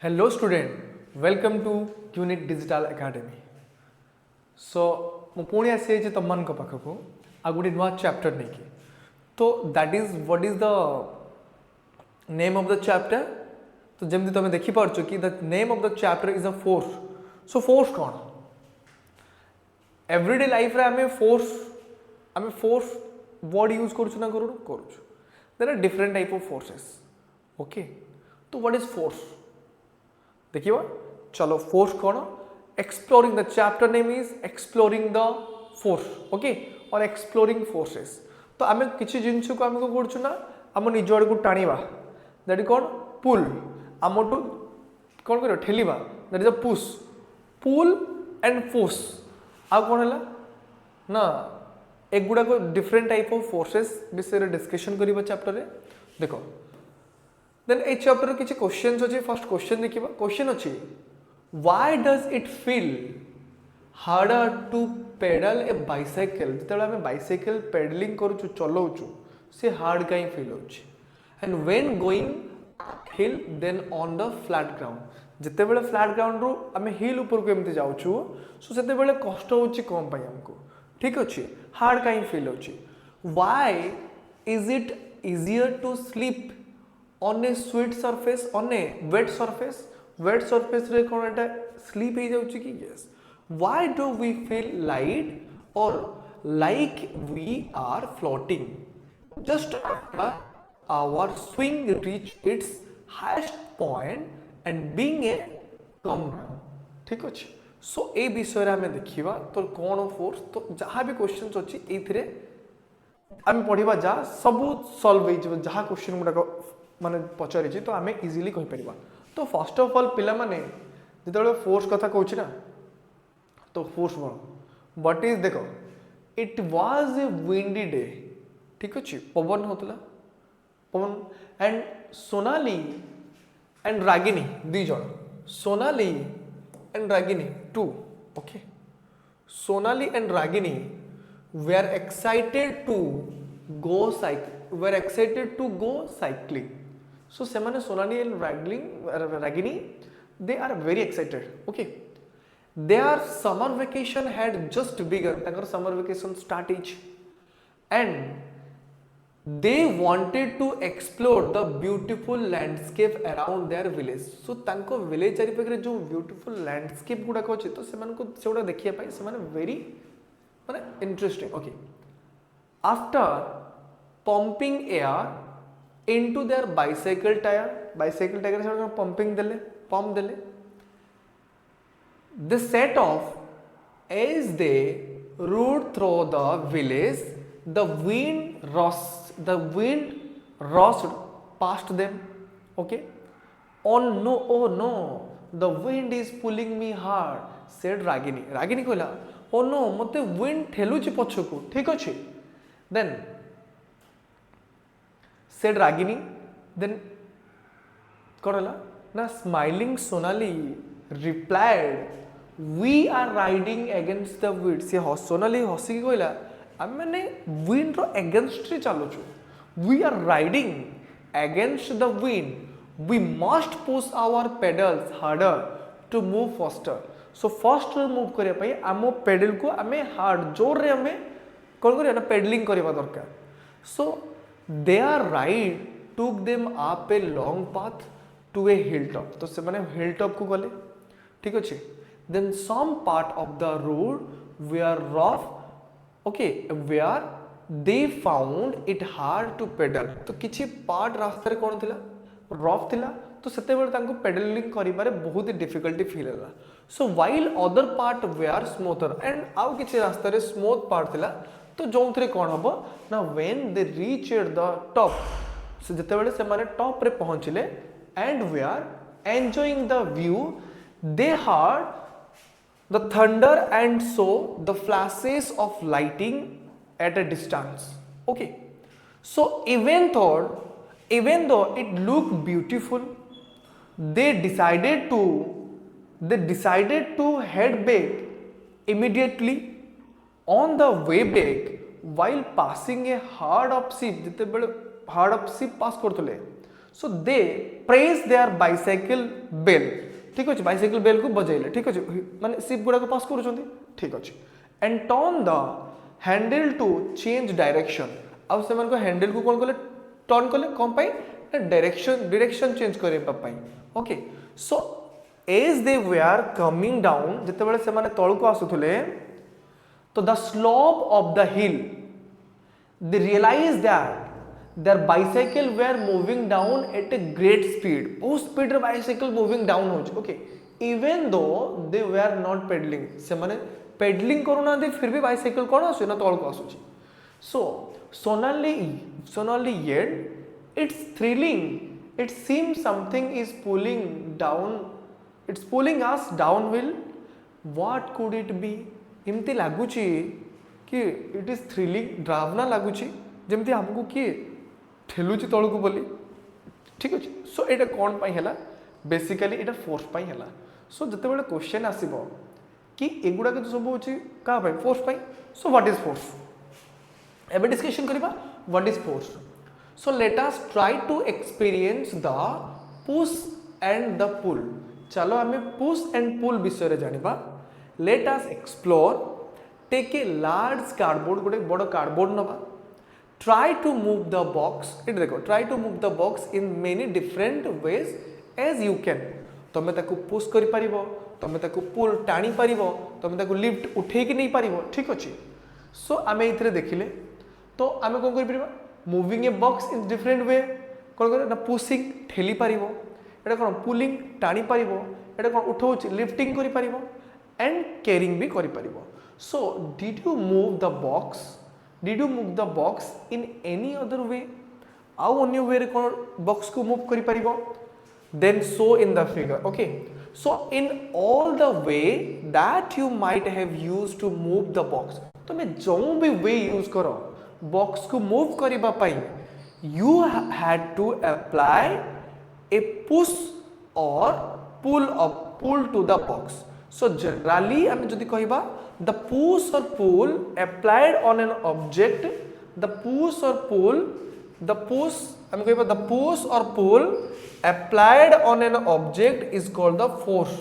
Hello student, welcome to Unit Digital Academy. So ମୁଁ ପୁଣି ଆସିଯାଇଛି ତମମାନଙ୍କ ପାଖକୁ ଆଉ ଗୋଟେ ନୂଆ ଚାପ୍ଟର ନେଇକି ତ that is what is the name of the chapter ତ ଯେମିତି ତୁମେ ଦେଖିପାରୁଛ କି the name of the chapter is a force so force କ'ଣ एवरीडे लाइफ रे आमे फोर्स वर्ड यूज करूँ ना करूँ there are different type of forces okay तो व्हाट इज फोर्स देखिए चलो फोर्स कौन exploring the chapter name is exploring the force okay और एक्सप्लोरिंग फोर्सेस तो आम किसी जिनस को आम को ना आम निज आड़ को टाणीबा दैट इज कौन पुल आम टू कौन कर ठेलिबा that is a push pull and force आउ कौन है ना एक गुड़ा को डिफरेंट टाइप ऑफ फोर्सेस विषय डिस्कशन करिबा चैप्टर रे देखो देन ए चैप्टर किछि क्वेश्चंस अछि फर्स्ट क्वेश्चन देखिबा क्वेश्चन अछि why does it feel harder to pedal a bicycle जतबे हम बाइसाइकल पेडलिंग करूछु चलाउछु से हार्ड काई फील होछि and when going hill then on the flat ground जिते बेले फ्लैट ग्राउंड रू आम हिल ऊपर को एमती जाऊँ सो से बेले कष्ट होची कम पाई हमको ठीक अच्छे हार्ड कहीं फील होची why is it easier to sleep on a sweet surface on a wet surface रे कौन एटा स्लीप हो जाउची कि yes why do we feel light और like we are floating just our swing reach its highest point and being a कम ठीक अच्छे सो ए विषय आम देखा तो कौन फोर्स तो जहाँ भी क्वेश्चन अच्छी ये आम पढ़ा जा सब सल्व हो जहाँ क्वेश्चन गुड़ाक माने पचारि तो आम इजिली कहीपर तो फर्स्ट ऑफ ऑल पिला माने जिते फोर्स कथा कहूँ ना तो फोर्स कौन बट इज देख it was a windy day ठीक अच्छे पवन होता पवन एंड सोनाली एंड रागिनी दी जन सोनाली एंड रागिनी टू okay Sonali and Ragini we are excited to go cycling so से माने Sonali and Ragini they are very excited okay their summer vacation had just begun ताकर summer vacation start is and they wanted to explore the beautiful landscape around their village so तांको village चारि पाखरे जो beautiful landscape गुडा को तो से मान को सेउडा देखिया पाई से माने very माने interesting okay after pumping air into their bicycle tire से pumping देले pump देले they set off as they rode through the village the wind rushed past them okay oh no the wind is pulling me hard said ragini कहला oh no मते wind ठेलुची पछको ठीक अछि then said ragini then करला ना smiling sonali replied we are riding against the wind से sonali हसी कहला आम मैंने विंड रो अगेंस्ट रे चलुछु we are riding against the wind we must push our pedals harder to move faster so first move करिया पई आम पेडल को आमे हार्ड जोर रे आमे कोन करिया ना पेडलिंग करबा दरकार so they are ride took them up a long path to a hill top तो से माने हिल टॉप को गले ठीक अछि then some part of the road we are rough okay where they found it hard to pedal तो किछि part रास्ता रे कोन थिला रफ थिला तो सेते बेले तांको पेडलिंग करिबारे बहुत ही डिफिकल्टी फील होला so while other part were smoother and आउ किछि रास्ता रे स्मूथ पार्ट थिला तो जोंथरे कोन हबो ना when they reached the top so जेते बेले से माने टॉप रे पहुंचले and we are enjoying the view they heard the thunder and saw the flashes of lighting at a distance okay so even though it looked beautiful they decided to head back immediately on the way back while passing a herd of sheep jete bele herd of sheep pass korthule so they press their bicycle bell ठीक अच्छे bicycle bell को बजाइले ठीक अच्छे माने ship गुड़ा को पास करूँ ठीक अच्छे and turn the handle to change direction आउ से हैंडल को कौन कले टर्न कले कौन पाई डायरेक्शन चेंज करने okay so as they were coming down जिते से माने तल को आसुले तो the slope of the hill they realize that their bicycle were moving down at a great speed बहुत स्पीड रे bicycle moving down होच okay even though they were not pedaling से माने पेडलिंग करूना दे फिर भी bicycle कोन आसु ना तल को आसु so sonally yet it's thrilling it seems something is pulling down it's pulling us downhill what could it be इमती लागुची कि it is thrilling ड्रावना लागुची जेमती हमको किए ठेलुची तलू बोली ठीक अच्छे सो ये कौन पाई है बेसिकली ये फोर्स पाई है सो जिते बड़े क्वेश्चन आसब कि एगुड़ा जो सब हूँ क्या फोर्स पाई सो व्हाट इज फोर्स एबे डिस्कशन करबा what is force so let us try to experience the push and the pull चलो आम पुश एंड पुल विषय जानिबा let us explore take a large cardboard गोटे बड़ कार्डबोर्ड नवा try to move the box it देखो try to move the box in many different ways as you can तमे ताकू पुश करि परिबो तमे ताकू पुल टाणी परिबो तमे ताकू लिफ्ट उठे कि नहीं परिबो ठीक अछि सो आमे इथरे देखिले तो आमे कोन करि परिबा moving a box in different way कोन करे ना पुशिंग ठेली परिबो एटा कोन पुलिंग टाणी परिबो एटा कोन उठौछि लिफ्टिंग करि परिबो एंड कैरिंग भी करि परिबो so did you move the box Did you move the box in any other way? How अन्य way रे कौन box को move करी परिबो? Then show in the figure. Okay. So in all the way that you might have used to move the box. तो मैं जो भी way use करो box को move करिबा पाई you had to apply a push or pull to the box. So generally हम जदि कहिबा the push or pull applied on an object the push or pull applied on an object is called the force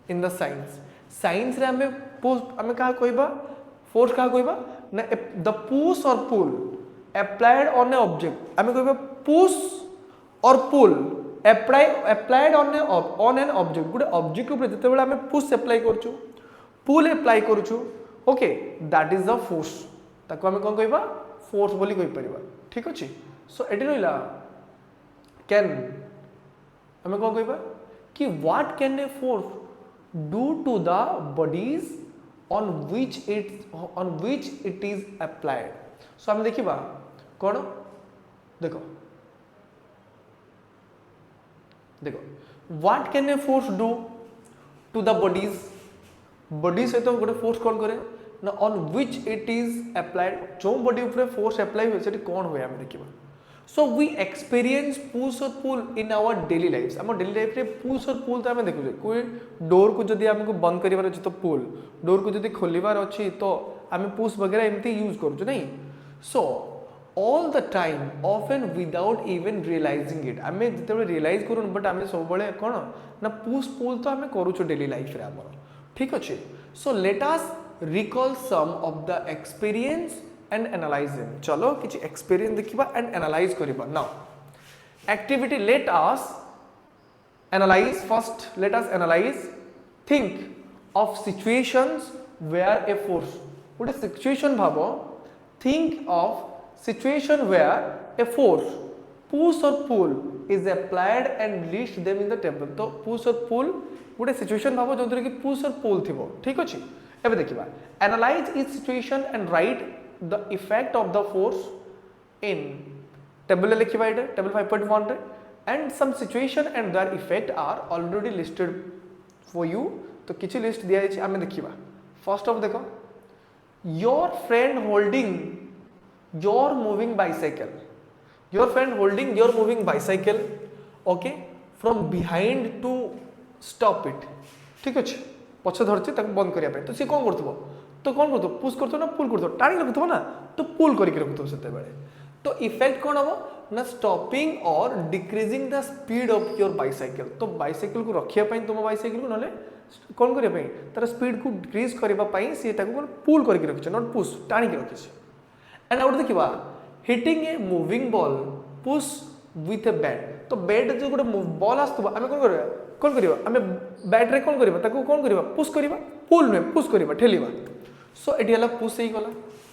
in the science रे हमें push हमें कहा कहिबा force कहा कहिबा ना the push or pull applied on an object हमें कहिबा push or pull applied on an object गोटे object ऊपर जते बेला हमें push अप्लाई करछु पुल अप्लाई करूछु okay that is the force ताको हमें कोन कहबा फोर्स बोली कहि परिबा ठीक अछि सो एटी रहिला कैन हमें कोन कहबा कि what can a force do to the bodies on which it is applied so हम देखिबा कोन देखो what can a force do to the body सहित गोटे फोर्स कौन करे ना on which it is applied जो बॉडी ऊपर फोर्स अप्लाई हुए सेठी कौन हुए हम देखिबा सो वी एक्सपीरियंस पुश और पुल इन आवर डेली लाइफ हम डेली लाइफ रे पुश और पुल तो हम देखु कोई डोर को जदी हमको बंद करिवार अछि तो पुल डोर को जदी खोलिवार अछि तो हम पुश वगैरह एमती यूज करू नहीं so all the time often without even realizing it आम जिते रियलाइज करूँ बट आम सब कौन ना पुश पुल तो आम करूँ डेली लाइफ रे हमर ठीक अच्छे so let us recall some of the experience and analyse them चलो किछि एक्सपीरियंस देखिबा एंड एनालाइज करिबा now activity let us analyse first let us analyse think of situations where a force गोटे situation भाबो think of situation where a force push और pull is applied and list them in the table तो push और pull गोटे situation भाव जो कि push और पुल थी ठीक अच्छे एवं देखा analyse each situation and write the effect of the force in table लिखा table 5.1 and some situation and their effect are already listed for you तो किसी लिस्ट दिया जाए आम देखा फर्स्ट ऑफ देखो your friend holding your moving bicycle okay from behind to stop it ठीक अच्छे पछ धरती बंद करने तो सी कौन कर पुश कर ना पुल कर टाणी रखुव ना तो पुल करके रखुव से तो इफेक्ट कौन हम ना स्टॉपिंग और decreasing the speed of your bicycle तो बाइसाइकल को रखिया पई तुम बाइसाइकल को नले कौन करिया पई तार स्पीड को डिक्रीज करबा पई से ताको कोन पुल करके रखिछ नॉट पुश टाणी के रखिछ एंड आउट देखिबा hitting a moving ball push with a bat तो बैट जो गोटे बॉल आस्तबा आमे कोन करिबा आमे बैट रे कोन करिबा ताको कोन करिबा पुश करिबा पुल ने पुश करिबा ठेलिबा सो एटी हला पुश हे गला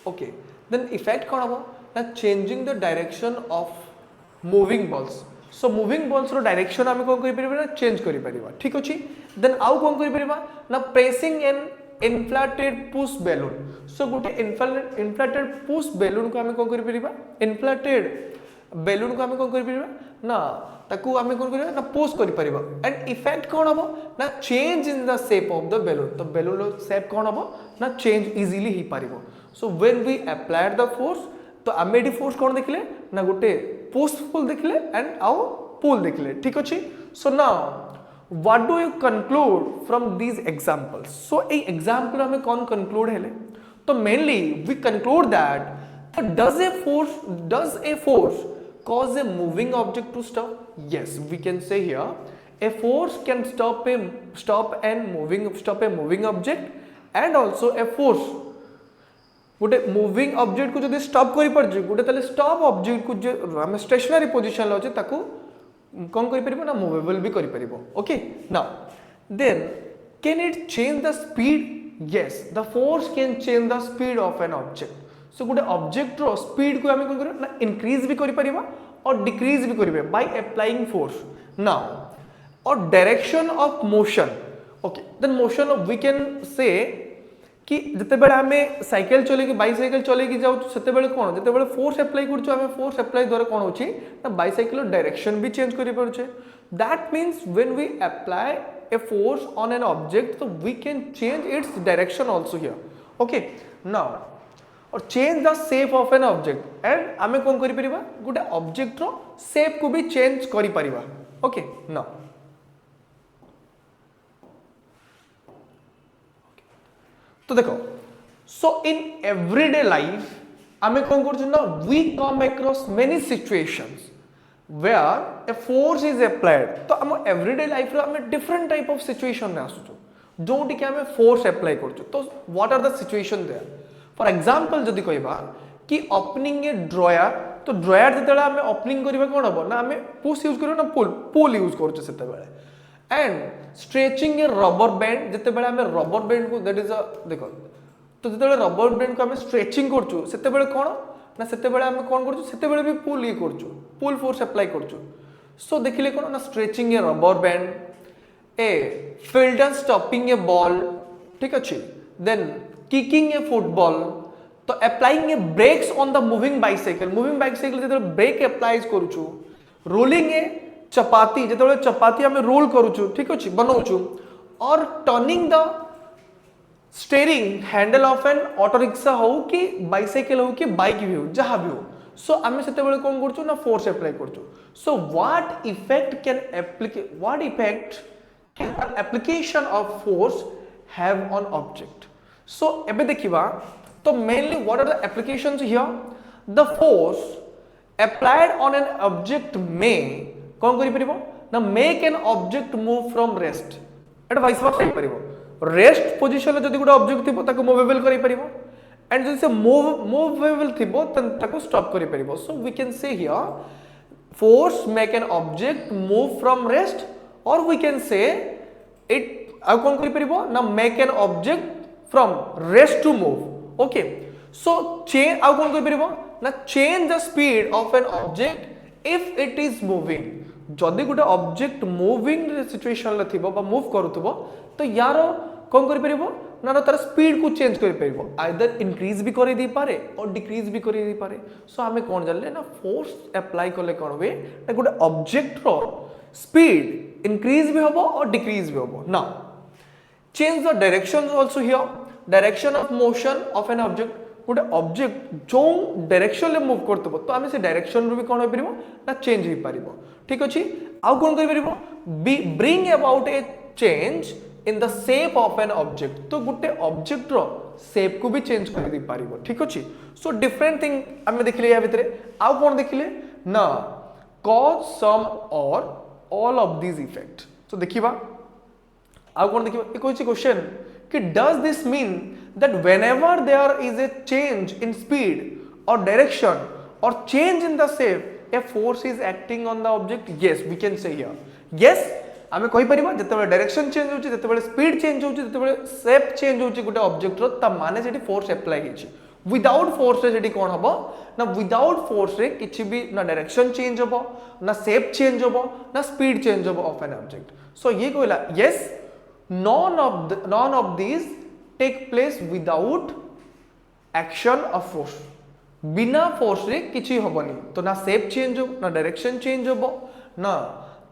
ओके देन इफेक्ट कोन हबो ना changing the direction of moving balls so moving balls रो डायरेक्शन आमे कोन करि परिबा ना चेंज करि परिबा ठीक अछि देन आउ कोन करि परिबा ना pressing an inflated push balloon so गोटे इन्फ्लेटेड पुश बैलून को आमे कोन करि परिबा इन्फ्लेटेड बैलून को आमे कोन करि परिबा ना ताकू आमे कोन करिबा ना पुश करि परिबा एंड इफेक्ट कोन हबो ना change in the shape of the balloon तो बैलून रो शेप कोन हबो ना चेंज इजीली ही पारिबो so when we applied the force तो आमे एडी फोर्स कोन देखले ना गोटे पुशफुल देखले एंड आउ पुल देखले ठीक अछि so now what do you conclude from these examples so a example हमें कौन कंक्लूड हेले तो mainly we conclude that does a force cause a moving object to stop yes we can say here a force can stop a moving object and also a force गोटे moving object को जदि stop करि परजे गोटे तले stop object को जे हम stationery position लो ताकू कोन करि परिबो ना मूवेबल भी करि परिबो okay now then can it change the speed yes the force can change the speed of an object so गोटे ऑब्जेक्ट रो स्पीड को हमें कोन करियो ना इंक्रीज भी करि परिबा और डिक्रीज भी करिबे बाय अप्लाइंग फोर्स नाउ और direction of motion okay then motion we can say कि जते बेले हमें साइकिल चले कि बाइसाइकिल चले कि जाउ सेते बेले कोन जते बेले फोर्स अप्लाई करछु हमें फोर्स अप्लाई द्वारा कोन होची ना बाइसाइकिल डायरेक्शन भी चेंज करि परछे that means when we apply a force on an object तो we can change its direction also here okay now और change the shape of an object and हमें कोन करि परिबा गोटे ऑब्जेक्ट रो शेप को भी चेंज करि परिबा ओके नाउ तो देखो सो इन एवरीडे लाइफ आमे कोन करछु ना we come across many situations where a force is applied तो हम एवरीडे लाइफ रो हमें डिफरेंट टाइप ऑफ सिचुएशन में आसुछु जोटी के हमें फोर्स अप्लाई करछु तो what are the situation there for example जदी कहबा कि ओपनिंग ए ड्रॉयर तो ड्रॉयर जतले हमें ओपनिंग करबा कोन हबो ना हमें पुश यूज करियो ना पुल यूज करछु सेते बेले and stretching A rubber band जते बेले हमें रबर बैंड को दैट इज अ देखो तो जते बेले रबर बैंड को हमें स्ट्रेचिंग करछु सेते बेले कोन ना सेते बेले हमें कोन करछु सेते बेले भी पुल ही करछु पुल फोर्स अप्लाई करछु सो देखिले कोन ना स्ट्रेचिंग ए रबर बैंड ए फील्डर स्टॉपिंग ए बॉल ठीक अछि देन किकिंग ए फुटबॉल तो applying A breaks on the moving bicycle जते ब्रेक अप्लाइज करछु रोलिंग ए चपाती जते चपाती हमें रोल करूछु ठीक अछि बनौछु और turning the steering handle of N auto rickshaw हो कि बाइसाइकिल हो कि बाइक भी हो जहां भी हो सो हमें सेते बेले कोन करछु ना फोर्स अप्लाई करछु so what effect can application of force have on object so एबे देखिबा तो mainly what are the applications here the force applied on an object में कोन करि परिबो ना make an object move from rest एटा वाइस वर्सा परिबो रेस्ट पोजीशन जदी गुडा ऑब्जेक्ट थिबो ताको मूवेबल करि परिबो एंड जदी से मूवेबल थिबो तन ताको स्टॉप करि परिबो so we can say here force make an object move from rest और वी कैन से इट आ कोन करि परिबो ना make an object from rest to move okay so change आ कोन करि परिबो ना change the speed of an object if it is moving जदि गोटे ऑब्जेक्ट मूविंग सिचुएशन ला थिबो बा मूव करूथबो तो यार कोन करि परिबो ना तार स्पीड को चेंज करि परिबो आइदर इंक्रीज भी करि दी पारे और डिक्रीज भी करि दी पारे सो हमें कोन जानले ना फोर्स अप्लाई करले कोन वे ना गोटे ऑब्जेक्ट रो स्पीड इंक्रीज भी होबो और डिक्रीज भी होबो now change the direction also here direction of motion of an object गोटे ऑब्जेक्ट जो डायरेक्शन ले मूव करतबो तो हमें से डायरेक्शन रो भी कोन होय परिबो ना चेंज होई परिबो ठीक अछि आउ कोन करि परिबो bring about a change in the shape of an object तो गोटे ऑब्जेक्ट रो शेप को भी चेंज कर दी पारिबो ठीक अछि सो डिफरेंट थिंग हमें देखिले या भितरे आउ कोन देखिले ना cause some or all of these effect. So देखिबा आउ कोन देखिबा ए कोइछि क्वेश्चन कि does this mean that whenever there is a change in speed or direction or change in the shape a force is acting on the object? Yes, we can say here. Yes, आमे कहि परिबा जते direction change होची, जते speed change होची, जते shape change होची गोटे object रो त माने सेठी फोर्स अप्लाई हेची. विदाउट फोर्स रे सेठी कोन हबो ना विदाउट फोर्स रे किछि भी ना डायरेक्शन चेंज हबो ना शेप चेंज हबो ना स्पीड चेंज हबो ऑफ एन ऑब्जेक्ट. सो ये कहला yes none of these take place without action of force. बिना फोर्स रे किछि हबनी. तो ना शेप चेंज हो ना डायरेक्शन चेंज हबो ना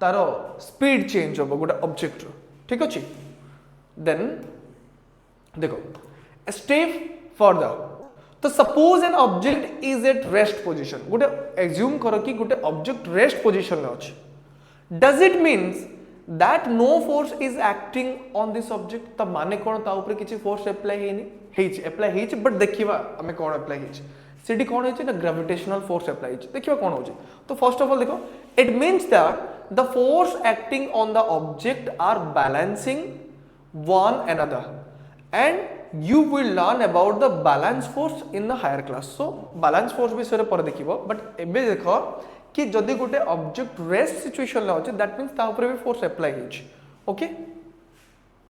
तारो स्पीड चेंज हबो गोटे ऑब्जेक्ट रो. ठीक अछि. देन देखो स्टेप फर्दर. तो suppose an object is at rest position. गोटे एज्यूम करो कि गोटे ऑब्जेक्ट रेस्ट पोजीशन में अछि. Does it means that no force is acting on this object? त माने कोन ता ऊपर किछि फोर्स अप्लाई हेनी हेछि अप्लाई हेछि बट देखिबा हमें कोन अप्लाई हेछि सीडी कोन हेछि ना ग्रेविटेशनल फोर्स अप्लाई हेछि. देखिबा कोन होछि. तो फर्स्ट ऑफ ऑल देखो it means that the force acting on the object are balancing one another and you will learn about the balance force in the higher class. So balance force विषय पर देखिबो but एबे देखो कि जदि गोटे object rest situation ला अछि that means ता ऊपर भी फोर्स अप्लाई हेछि. ओके